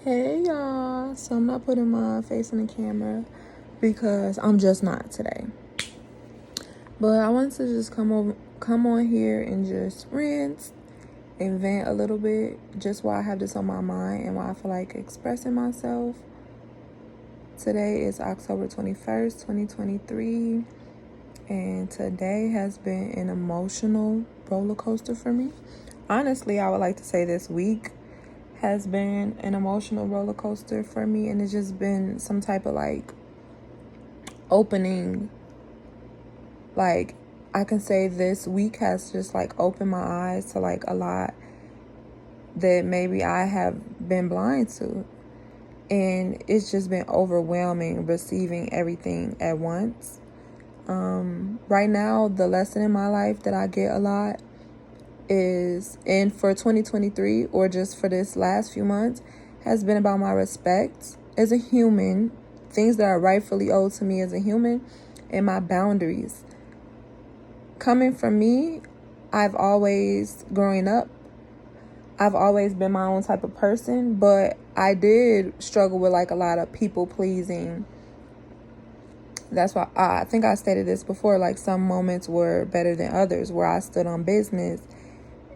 Hey y'all, so I'm not putting my face in the camera because I'm just not today. But I wanted to just come on here and just rant and vent a little bit, just why I have this on my mind and why I feel like expressing myself. Today is October 21st, 2023, and today has been an emotional roller coaster for me. Honestly, I would like to say this week has been an emotional roller coaster for me, and it's just been some type of like opening. Like, I can say this week has just like opened my eyes to like a lot that maybe I have been blind to, and it's just been overwhelming receiving everything at once. Right now, the lesson in my life that I get a lot is, and for 2023 or just for this last few months, has been about my respect as a human, things that are rightfully owed to me as a human, and my boundaries. Coming from me, growing up, I've always been my own type of person, but I did struggle with like a lot of people pleasing. That's why I think I stated this before, like some moments were better than others, where I stood on business,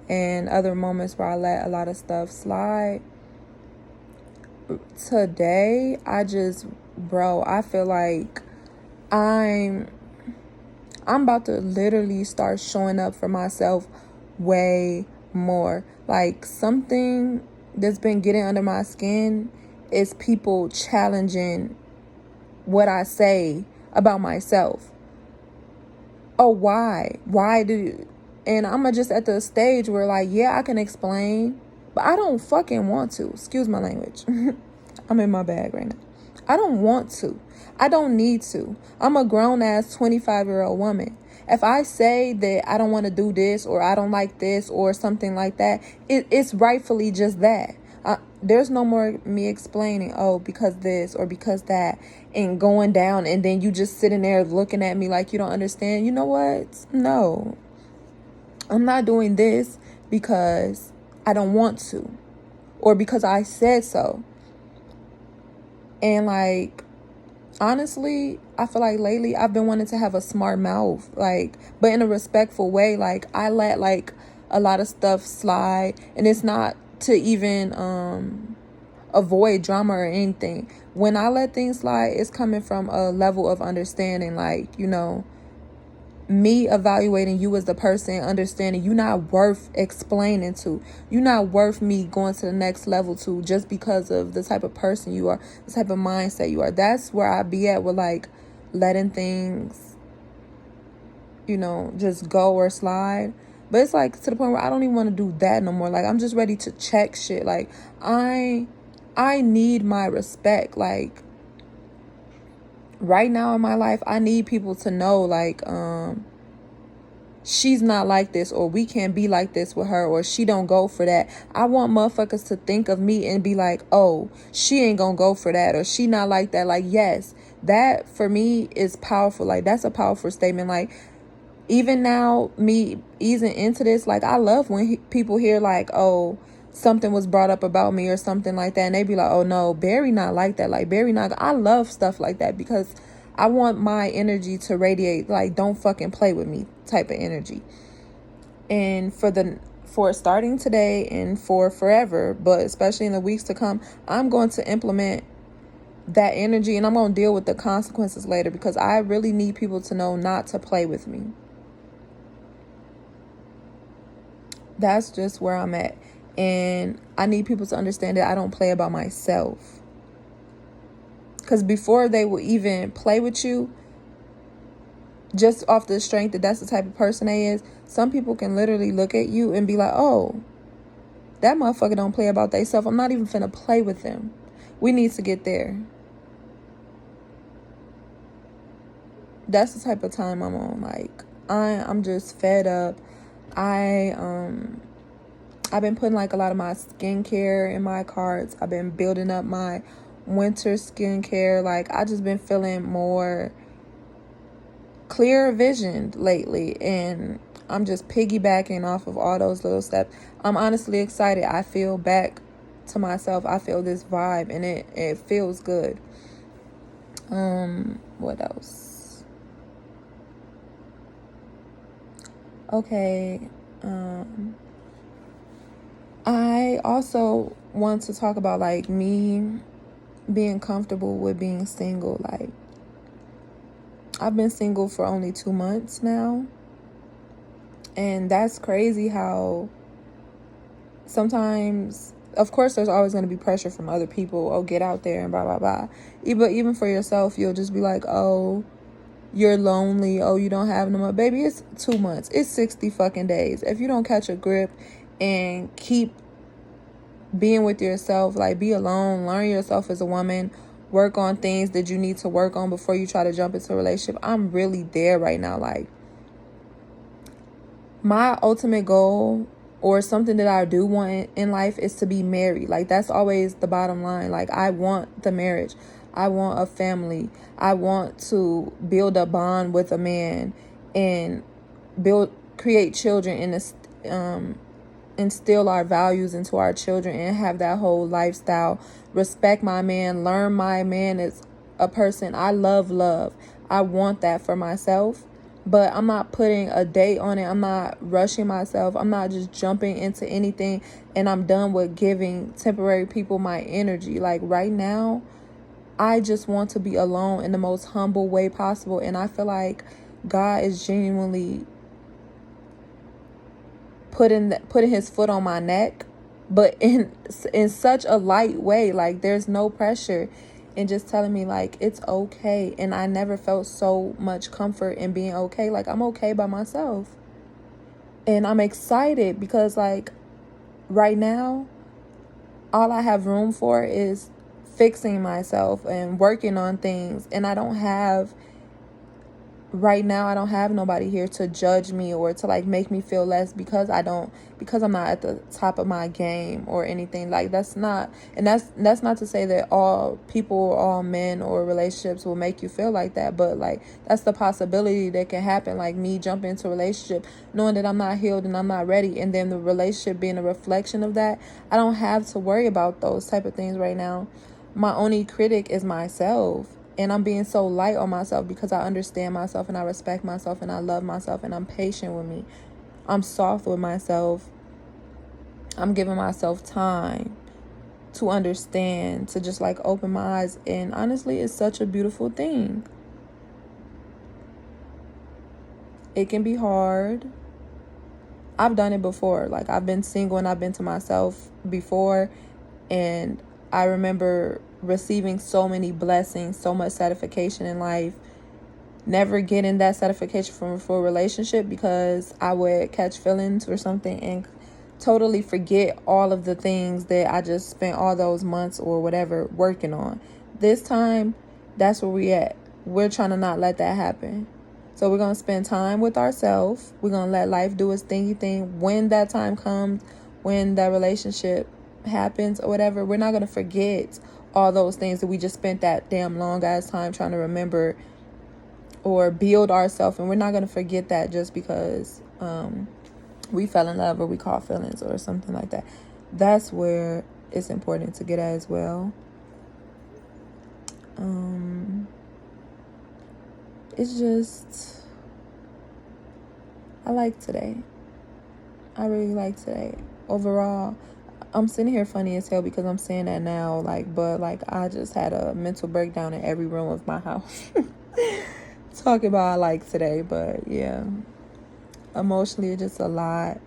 and other moments where I let a lot of stuff slide. Today, I feel like I'm about to literally start showing up for myself way more. Like, something that's been getting under my skin is people challenging what I say about myself. Oh, why? And I'm just at the stage where, like, yeah, I can explain, but I don't fucking want to. Excuse my language. I'm in my bag right now. I don't want to. I don't need to. I'm a grown-ass 25-year-old woman. If I say that I don't want to do this or I don't like this or something like that, it's rightfully just that. There's no more me explaining, oh, because this or because that, and going down, and then you just sitting there looking at me like you don't understand. You know what? No. I'm not doing this because I don't want to or because I said so. And like, honestly, I feel like lately I've been wanting to have a smart mouth, like, but in a respectful way. Like, I let like a lot of stuff slide, and it's not to even avoid drama or anything. When I let things slide, it's coming from a level of understanding, like, me evaluating you as the person, understanding you're not worth explaining to. You're not worth me going to the next level to just because of the type of person you are, the type of mindset you are. That's where I be at with like letting things, just go or slide. But it's like to the point where I don't even want to do that no more. Like, I'm just ready to check shit. Like, I need my respect. Like, right now in my life, I need people to know, like, she's not like this, or we can't be like this with her, or she don't go for that. I want motherfuckers to think of me and be like, oh, she ain't gonna go for that, or she not like that. Like, yes, that for me is powerful. Like, that's a powerful statement. Like, even now, me easing into this, like, I love when people hear like, oh, something was brought up about me or something like that, and they be like, oh no, Barry not like that. Like, Barry not. I love stuff like that because I want my energy to radiate, like, don't fucking play with me type of energy. And for starting today and for forever, but especially in the weeks to come, I'm going to implement that energy, and I'm going to deal with the consequences later, because I really need people to know not to play with me. That's just where I'm at. And I need people to understand that I don't play about myself. Because before they will even play with you, just off the strength that that's the type of person they is, some people can literally look at you and be like, oh, that motherfucker don't play about theyself. I'm not even finna play with them. We need to get there. That's the type of time I'm on. Like, I'm just fed up. I've been putting like a lot of my skincare in my carts. I've been building up my winter skincare. Like, I just been feeling more clear visioned lately, and I'm just piggybacking off of all those little steps. I'm honestly excited. I feel back to myself, I feel this vibe, and it feels good. What else? Okay. I also want to talk about like me being comfortable with being single. Like, I've been single for only 2 months now, and that's crazy how sometimes, of course, there's always going to be pressure from other people. Oh, get out there and blah, blah, blah. Even for yourself, you'll just be like, oh, you're lonely. Oh, you don't have no more. Baby, it's 2 months. It's 60 fucking days. If you don't catch a grip and keep being with yourself, like, be alone, learn yourself as a woman, work on things that you need to work on before you try to jump into a relationship. I'm really there right now. Like, my ultimate goal, or something that I do want in life, is to be married. Like, that's always the bottom line. Like, I want the marriage. I want a family. I want to build a bond with a man and create children, and instill our values into our children, and have that whole lifestyle. Respect my man. Learn my man is a person. I love. I want that for myself. But I'm not putting a date on it. I'm not rushing myself. I'm not just jumping into anything, and I'm done with giving temporary people my energy. Like, right now, I just want to be alone in the most humble way possible. And I feel like God is genuinely putting his foot on my neck, but in such a light way. Like, there's no pressure, and just telling me like it's okay. And I never felt so much comfort in being okay. Like, I'm okay by myself, and I'm excited because, like, right now, all I have room for is fixing myself and working on things. And right now I don't have nobody here to judge me or to like make me feel less because I'm not at the top of my game or anything. Like, that's not to say that all people or all men or relationships will make you feel like that, but like, that's the possibility that can happen. Like, me jumping into a relationship knowing that I'm not healed and I'm not ready, and then the relationship being a reflection of that. I don't have to worry about those type of things right now. My only critic is myself. And I'm being so light on myself because I understand myself and I respect myself and I love myself and I'm patient with me. I'm soft with myself. I'm giving myself time to understand, to just like open my eyes. And honestly, it's such a beautiful thing. It can be hard. I've done it before. Like, I've been single and I've been to myself before. And I remember receiving so many blessings, so much satisfaction in life, never getting that satisfaction from a full relationship because I would catch feelings or something and totally forget all of the things that I just spent all those months or whatever working on. This time, that's where we at. We're trying to not let that happen. So we're going to spend time with ourselves. We're going to let life do its thingy thing. When that time comes, when that relationship happens or whatever, we're not going to forget all those things that we just spent that damn long ass time trying to remember or build ourselves. And we're not going to forget that just because we fell in love or we caught feelings or something like that. That's where it's important to get at as well. It's just, I like today. I really like today. Overall, I'm sitting here funny as hell because I'm saying that now, but I just had a mental breakdown in every room of my house. Talking about I like today, but yeah. Emotionally, it's just a lot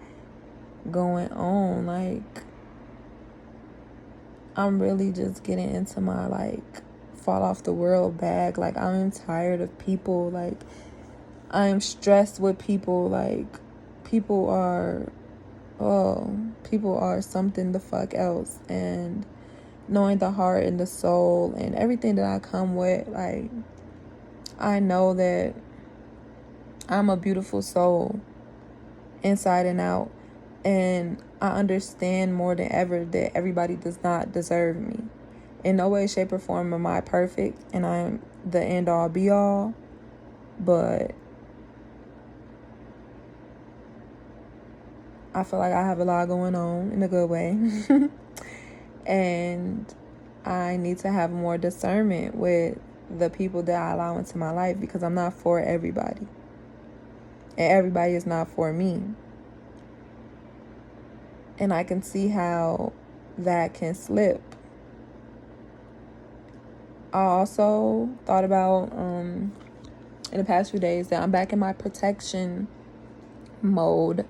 going on. Like, I'm really just getting into my, fall off the world bag. Like, I'm tired of people. Like, I'm stressed with people. Like, people are something the fuck else. And knowing the heart and the soul and everything that I come with, like, I know that I'm a beautiful soul inside and out. And I understand more than ever that everybody does not deserve me. In no way, shape, or form am I perfect and I'm the end all be all. But I feel like I have a lot going on in a good way. And I need to have more discernment with the people that I allow into my life, because I'm not for everybody. And everybody is not for me. And I can see how that can slip. I also thought about in the past few days that I'm back in my protection mode.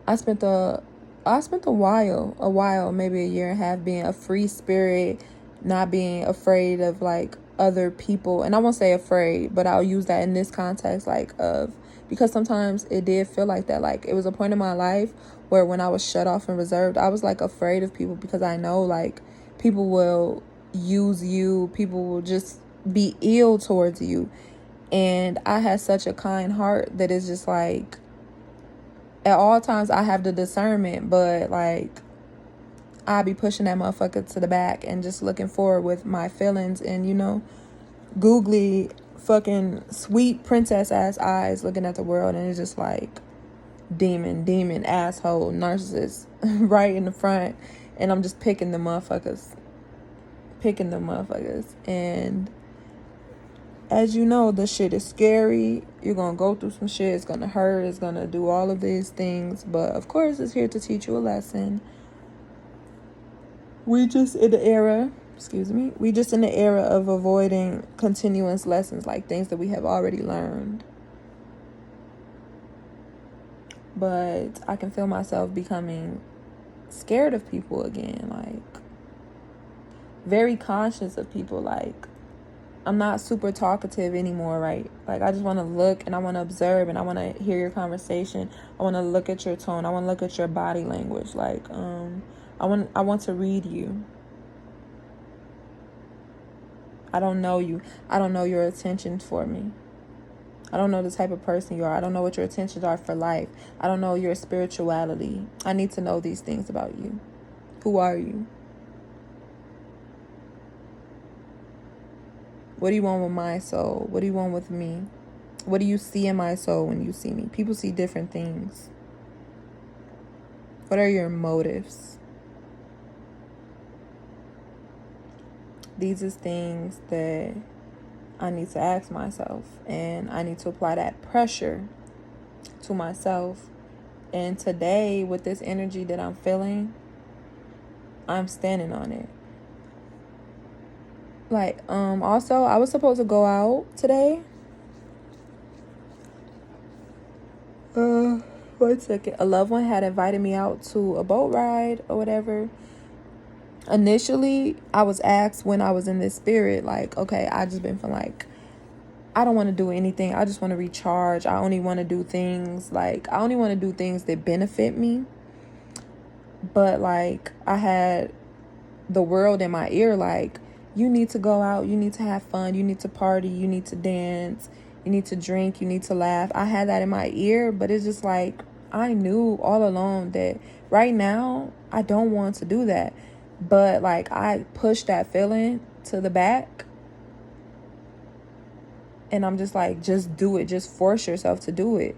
I spent a while, maybe a year and a half, being a free spirit, not being afraid of like other people. And I won't say afraid, but I'll use that in this context, like because sometimes it did feel like that. Like it was a point in my life where when I was shut off and reserved, I was like afraid of people, because I know like people will use you, people will just be ill towards you. And I had such a kind heart that it's just like, at all times I have the discernment, but like I be pushing that motherfucker to the back and just looking forward with my feelings and, you know, googly fucking sweet princess ass eyes looking at the world, and it's just like demon asshole narcissist right in the front, and I'm just picking the motherfuckers. And as you know, the shit is scary. You're gonna go through some shit. It's gonna hurt. It's gonna do all of these things. But of course, it's here to teach you a lesson. We just in the era of avoiding continuous lessons, like things that we have already learned. But I can feel myself becoming scared of people again. Like, very conscious of people. Like, I'm not super talkative anymore, right? Like, I just want to look and I want to observe and I want to hear your conversation. I want to look at your tone. I want to look at your body language. Like, I want to read you. I don't know you. I don't know your intentions for me. I don't know the type of person you are. I don't know what your intentions are for life. I don't know your spirituality. I need to know these things about you. Who are you? What do you want with my soul? What do you want with me? What do you see in my soul when you see me? People see different things. What are your motives? These are things that I need to ask myself, and I need to apply that pressure to myself. And today, with this energy that I'm feeling, I'm standing on it. Like, also, I was supposed to go out today. 1 second. A loved one had invited me out to a boat ride or whatever. Initially, I was asked when I was in this spirit, like, okay, I just been feeling like I don't want to do anything. I just want to recharge. I only want to do things that benefit me. But like, I had the world in my ear, like, you need to go out, you need to have fun, you need to party, you need to dance, you need to drink, you need to laugh. I had that in my ear, but it's just like, I knew all along that right now I don't want to do that. But like, I pushed that feeling to the back, and I'm just like, just do it. Just force yourself to do it.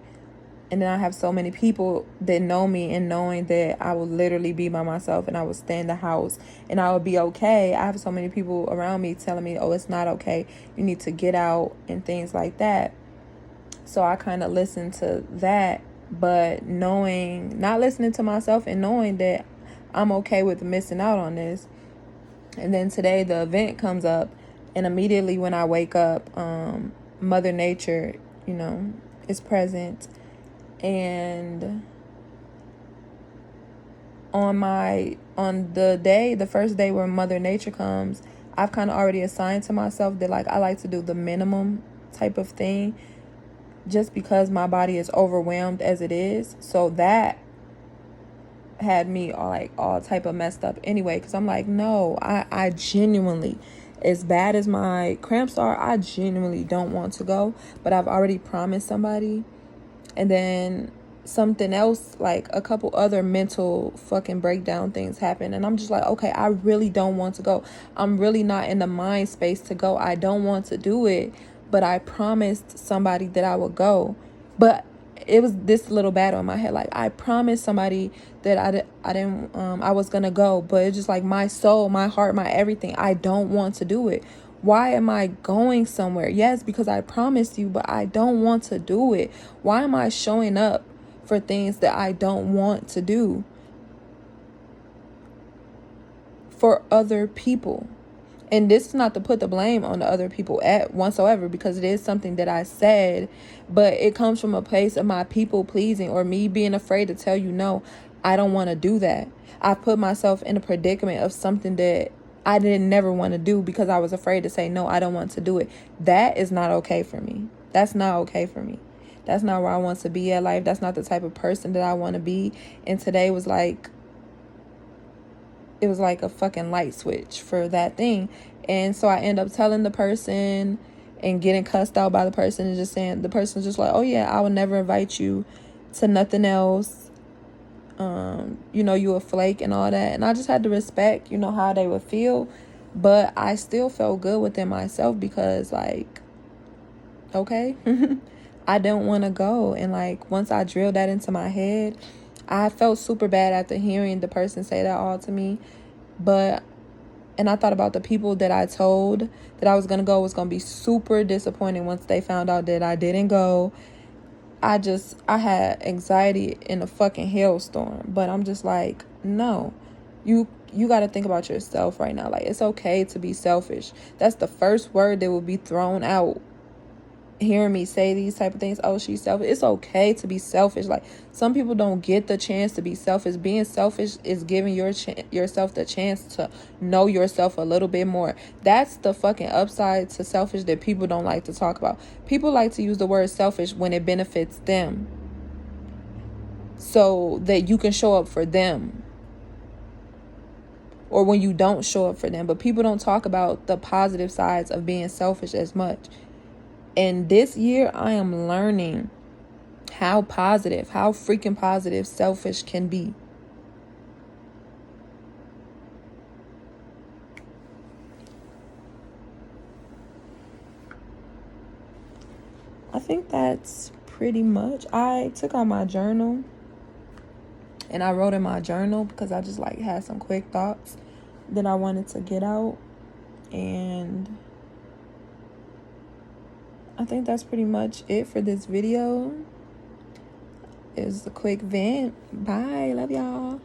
And then I have so many people that know me, and knowing that I will literally be by myself and I will stay in the house and I will be okay. I have so many people around me telling me, oh, it's not okay. You need to get out and things like that. So I kind of listen to that, but not listening to myself and knowing that I'm okay with missing out on this. And then today the event comes up, and immediately when I wake up, Mother Nature, is present. And on the first day where Mother Nature comes, I've kind of already assigned to myself that like I like to do the minimum type of thing, just because my body is overwhelmed as it is. So that had me all type of messed up anyway, because I'm like, no, I genuinely, as bad as my cramps are, I genuinely don't want to go. But I've already promised somebody. And then something else, like a couple other mental fucking breakdown things happen. And I'm just like, okay, I really don't want to go. I'm really not in the mind space to go. I don't want to do it. But I promised somebody that I would go. But it was this little battle in my head. Like, I promised somebody that I was gonna go, but it's just like my soul, my heart, my everything, I don't want to do it. Why am I going somewhere? Yes, because I promised you, but I don't want to do it. Why am I showing up for things that I don't want to do for other people? And this is not to put the blame on the other people at whatsoever, because it is something that I said, but it comes from a place of my people pleasing, or me being afraid to tell you, no, I don't want to do that. I put myself in a predicament of something that I didn't never want to do because I was afraid to say, no, I don't want to do it. That is not okay for me. That's not okay for me. That's not where I want to be at life. That's not the type of person that I want to be. And today was like, it was like a fucking light switch for that thing. And so I end up telling the person and getting cussed out by the person, and just saying, the person's just like, oh yeah, I would never invite you to nothing else. You a flake and all that. And I just had to respect, how they would feel. But I still felt good within myself, because like, okay, I don't want to go. And like, once I drilled that into my head, I felt super bad after hearing the person say that all to me. And I thought about the people that I told that I was going to go was going to be super disappointing once they found out that I didn't go. I had anxiety in a fucking hailstorm. But I'm just like, no, you got to think about yourself right now. Like, it's okay to be selfish. That's the first word that will be thrown out. Hearing me say these type of things, oh, she's selfish. It's okay to be selfish. Like, some people don't get the chance to be selfish. Being selfish is giving yourself the chance to know yourself a little bit more. That's the fucking upside to selfish that people don't like to talk about. People like to use the word selfish when it benefits them, so that you can show up for them, or when you don't show up for them. But people don't talk about the positive sides of being selfish as much. And this year, I am learning how freaking positive selfish can be. I think that's pretty much. I took out my journal and I wrote in my journal because I just like had some quick thoughts that I wanted to get out. And I think that's pretty much it for this video. It was a quick vent. Bye. Love y'all.